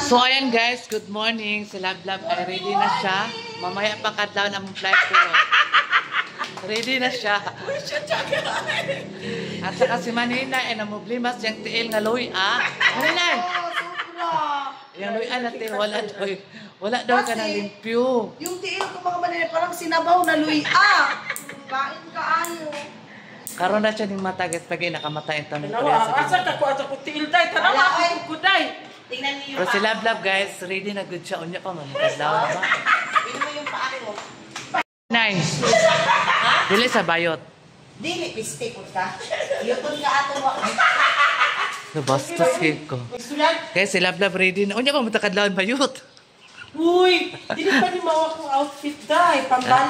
So ayan guys, good morning. Si Lablab ay ready na siya. Mamaya pa kadlaw na mong flight pero ready na siya. At saka si Manina ay namublimas yung tiil nga loy Manina! Yung loy natin wala daw ka na limpyo. Yung tiil ko mga Manina parang sinabaw na loy Kain ka ayo. Karon na siya ng matagat pag nakamatay ang tanong. Asa ka ko tiil day tanawa ako kuday. Tingnan niyo. Pero si Lablab guys, ready na good siya. Unya pa man kadlaw na ba? Tingnan mo yung paa ko. Nice. Dili sa bayot. Dili piste po ka. Iyotod ka ato mo. Nabastos ko. Guys, si Lablab ready na. Unya pa matakadlaw bayot. Uy, dili pa ni mawa kong outfit day, pambalak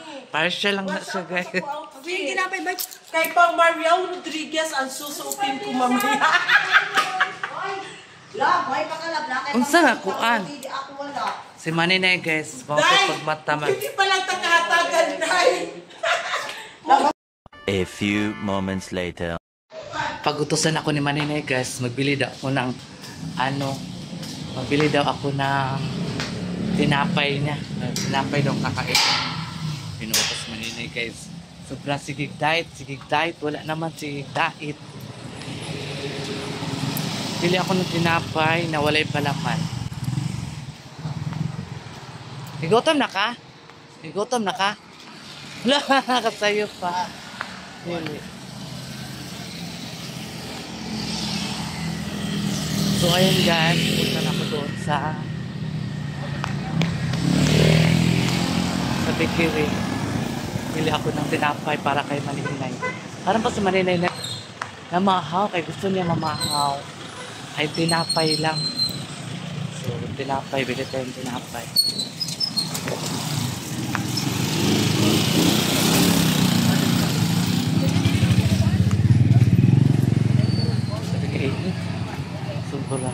ni. Partial lang na siya guys. Hindi tinapay ba? Kay pang Mariel Rodriguez ang susuotin ko mamaya. Lab, may pakalab. Unsa nga kuan? Ako wala. Si Manina guys, mga pagmata man. Hindi pa lang takahatagan day. A few moments later. Pag-utusan ako ni Manina guys, magbili daw ako ng magbili daw ako ng tinapay niya. Tinapay daw kakain. Pinuutos Manina guys. Sobra sigig diet. Wala naman sigig diet. Bili ako ng tinapay na walay palaman. Igutom na ka? Wala ka sa'yo pa. Really. So ayun guys, punta na ako doon sa bakery. Bili ako ng tinapay para kay Maninay. Parang pa sa Maninay na mahaw, kay gusto niya mamahaw. Ay tinapay lang. So tinapay, bili tayong tinapay. Sobra.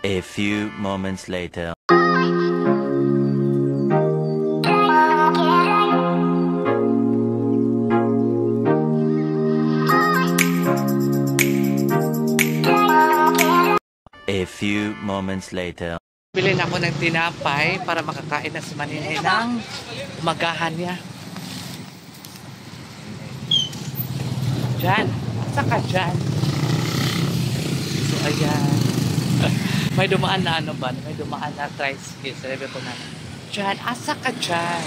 A few moments later. A few moments later. Bili na ako ng tinapay para makakain na si Maninay ng umagahan niya. Diyan. Asa ka dyan? So, ayan. May dumaan na May dumaan na tricycle. Sabi ko na, Diyan, asa ka dyan?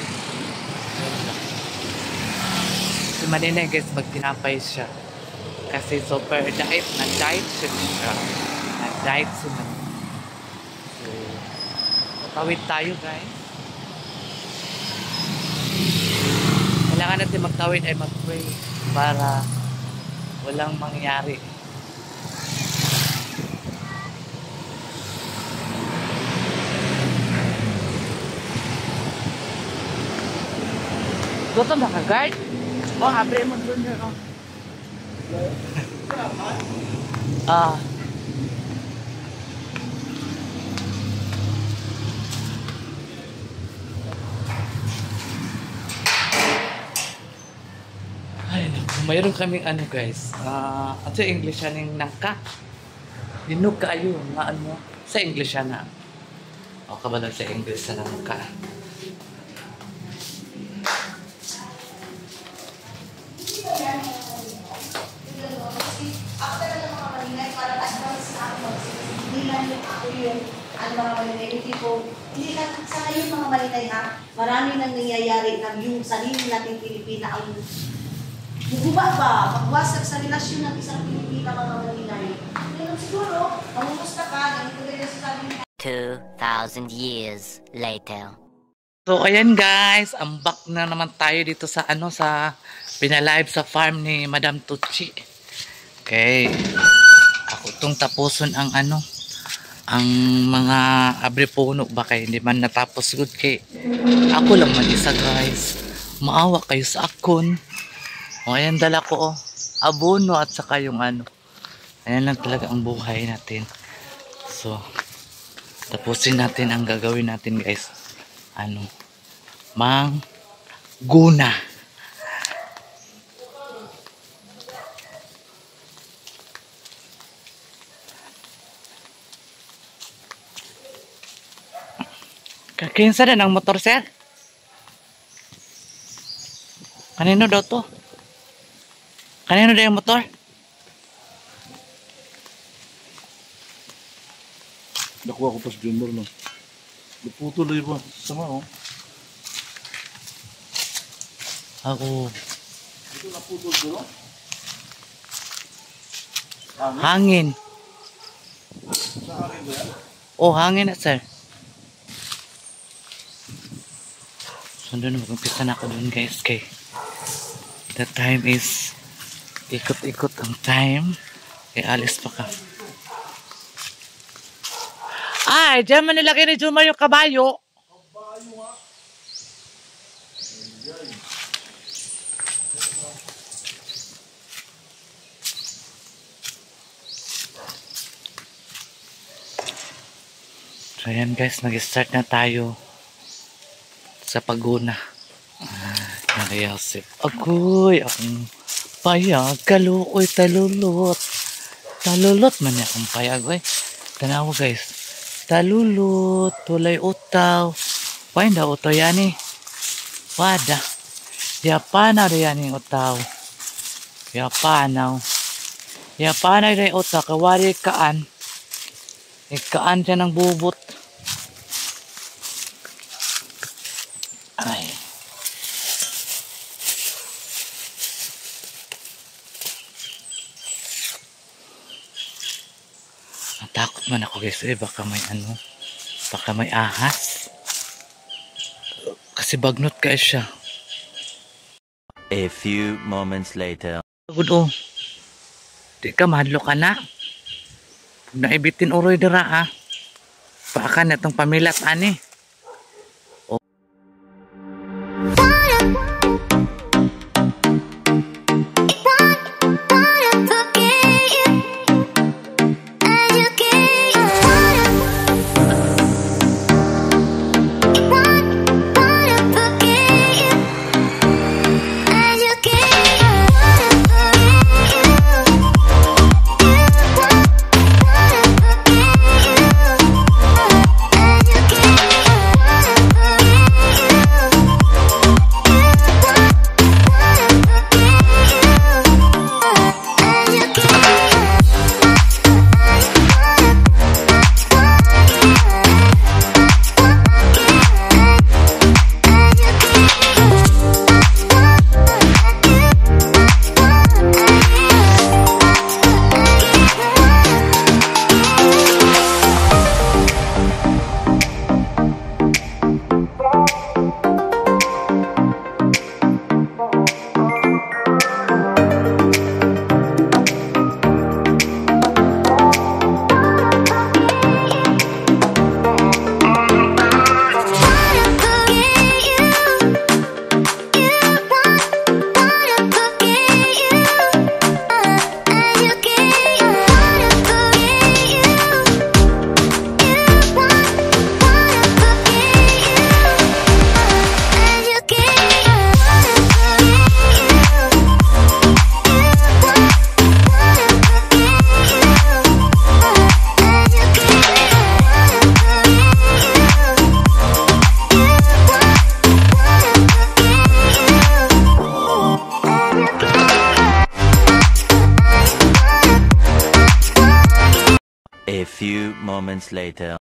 Si Maninay guys, magtinapay siya. Kasi super diet. Nag-diet siya. Nag-diet si Maninay. So, tawid tayo guys. Kailangan natin magtawid ay mag-pray para walang mangyari. Gutom na ka, guard? Abre mo doon yun. Ay, mayroon kaming guys. At sa English yan yung nangka. Dinog ka ayo. Sa English yan na. O kabalang sa English sa nangka. Ang mga Maninay, hindi ka sa ngayon mga Maninay marami nang nangyayari ng yung sarili nating Pilipina ang guguba ba, magwasag sa relasyon ng isang Pilipina mga Maninay. Ngayon siguro, mamumusta ka, ganito rin sa sabi niya. 2,000 years later. So ayan guys, ang back na naman tayo dito sa sa pinalive sa farm ni Madam Tucci. Okay. Ako itong tapuson ang ang mga abripuno ba kay hindi man natapos good kay ako lang man isa guys. Maawa kayo sa akon. O ayan dala ko abono at saka yung ayan lang talaga ang buhay natin. So tapusin natin ang gagawin natin guys. Guna. Kinsa na ng motor, sir? Kanino daw to? Kanino daw yung motor? Nakuha ko pa sa Jumbo no. Naputol na iba. Sama oh. Ako. Ito naputol ko no? Hangin. Sa hangin ba yan? Oh, hangin na, sir. So, doon mag-umpisa na ako doon, guys. Kay the time is ikot-ikot ang time. Kaya alis pa ka. Ay, dyan man nilagay ni Jumar yung kabayo. So ayan guys, mag-start na tayo sa paguna. Nakayasip. Agoy, akong payag, kaluoy, talulot. Talulot man niya akong payag, eh. Tanaw guys. Talulot, tulay utaw. Pain da utaw yan eh. Wada. Yapanaw da yan yung utaw. Yapanaw. Yapanaw da yung utaw. Kawari kaan. Ikaan siya ng bubot. Ay. Natakot man ako guys eh. Baka may ano. Baka may ahas. Kasi bagnot ka siya. A few moments later. Good oh. Di ka mahadlo ka na. Pag naibitin uroy dira ha. Paaka na itong pamilat ani. A few moments later.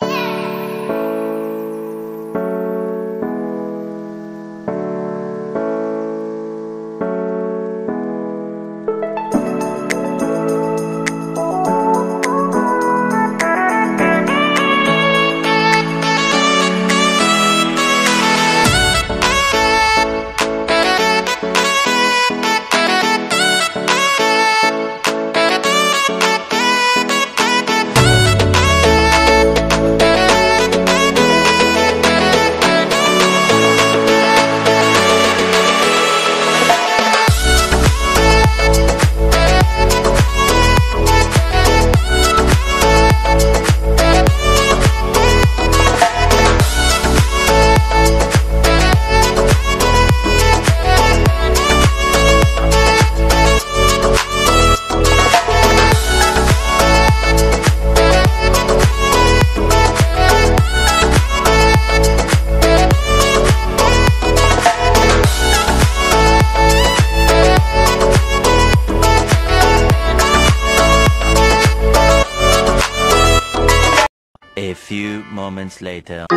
moments later.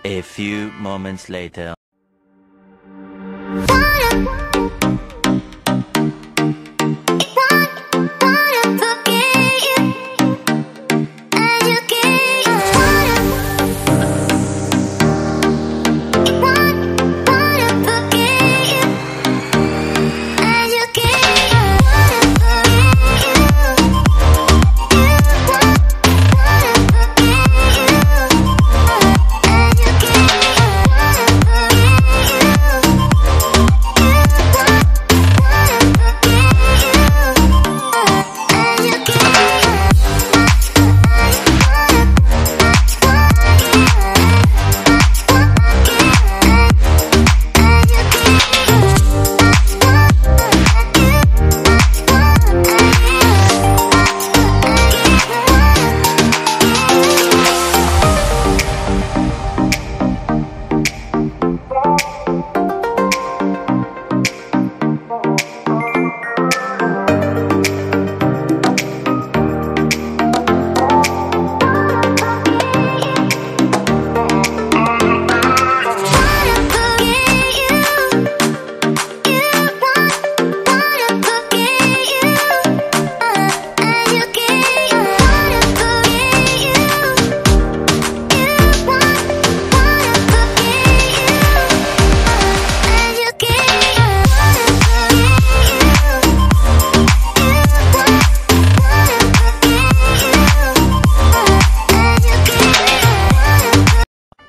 A few moments later.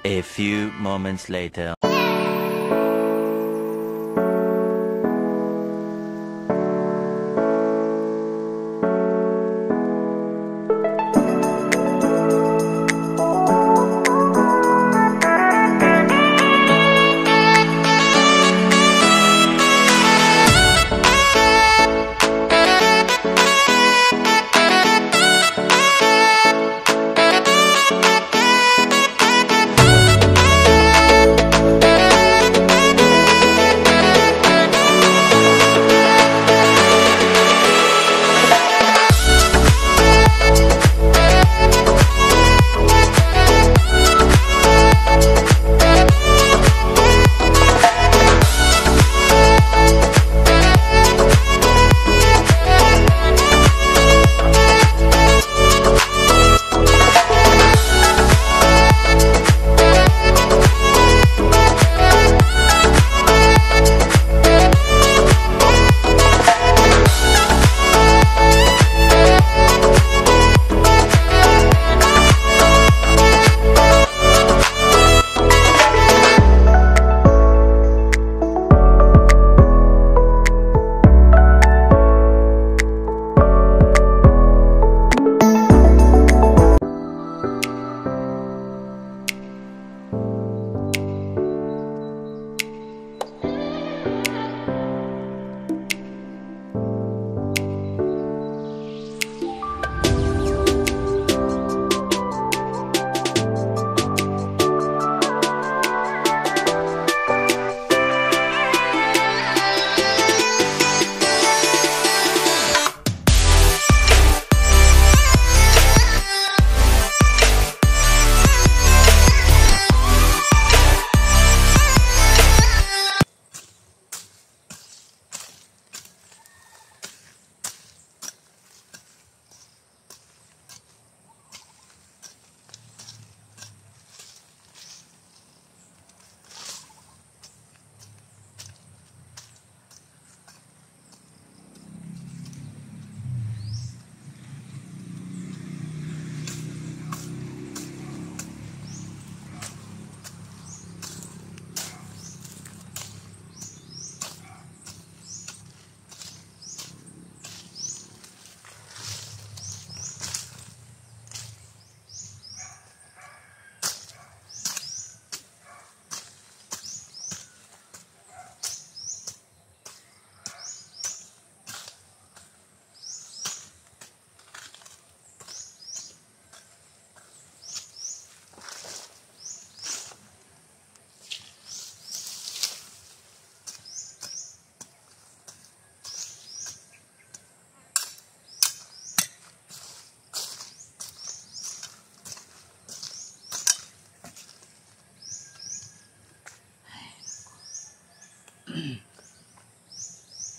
A few moments later.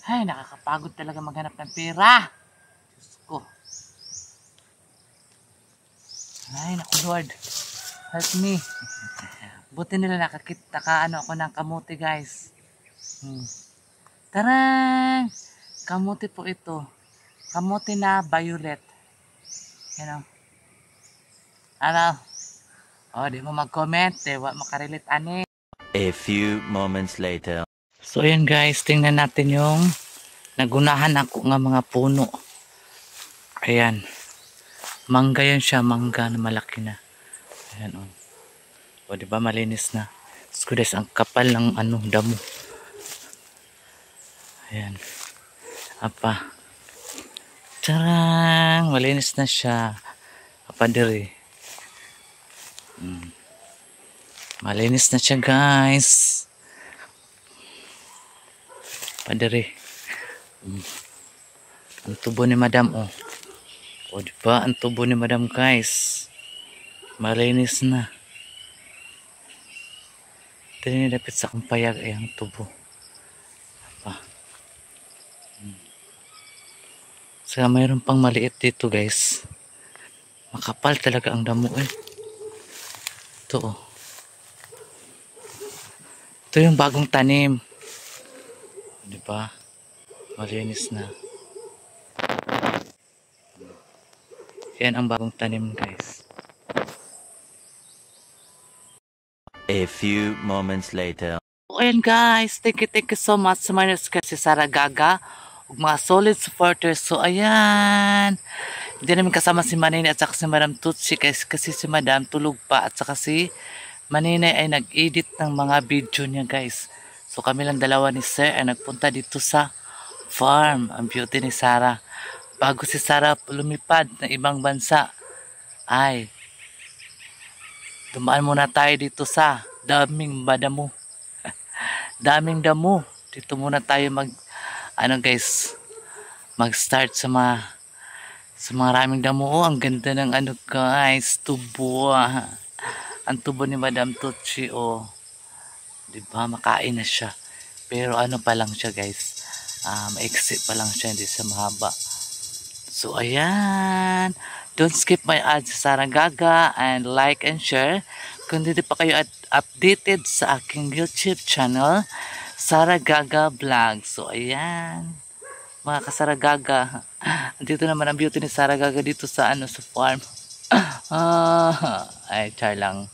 Ay, nakakapagod talaga maghanap ng pera. Diyos ko. Ay, naku Lord. Help me. Buti nila nakaano ako ng kamote, guys. Tarang! Kamote po ito. Kamote na violet. You know? Ano? Oh, di mo mag-comment. Di mo makarelate ani. A few moments later. So, ayan guys. Tingnan natin yung nagunahan ako ng mga puno. Ayan. Mangga yan siya. Mangga na malaki na. Ayan o. O, diba malinis na. So, guys, ang kapal ng damo. Ayan. Apa. Tarang! Malinis na siya. Apa diri. Malinis na siya, guys. Apa diri. Ang tubo ni madam, oh. O, diba? Ang tubo ni madam, guys. Malinis na. Ito na nilapit sa kampayag ay ang tubo. Apa. Saka mayroon pang maliit dito, guys. Makapal talaga ang damo, eh. Ito, oh. Ito yung bagong tanim. Diba? Malinis na. Yan ang bagong tanim, guys. A few moments later. Ayan guys, thank you so much sa mga si Sarah Gaga ug mga solid supporters. So ayan, hindi namin kasama si Maninay at saka si Madam Tutsi kasi si Madam tulog pa at saka si Maninay ay nag-edit ng mga video niya, guys. So kami lang dalawa ni Sir ay nagpunta dito sa farm, ang beauty ni Sarah. Bago si Sarah lumipad ng ibang bansa ay dumaan muna tayo dito sa daming damo. Daming damo. Dito muna tayo mag-start sa maraming damo. Oh, ang ganda ng guys, tubo. Ang tubo ni Madam Tutsi, oh. Diba, makain na siya. Pero pa lang siya, guys. Maiksi pa lang siya, hindi siya mahaba. So, ayan. Don't skip my ads sa Sarah Gaga and like and share. Kung hindi pa kayo updated sa aking YouTube channel, Sarah Gaga Vlog. So, ayan. Mga ka-Sarah Gaga. Dito naman ang beauty ni Sarah Gaga dito sa sa farm. Ay, char lang.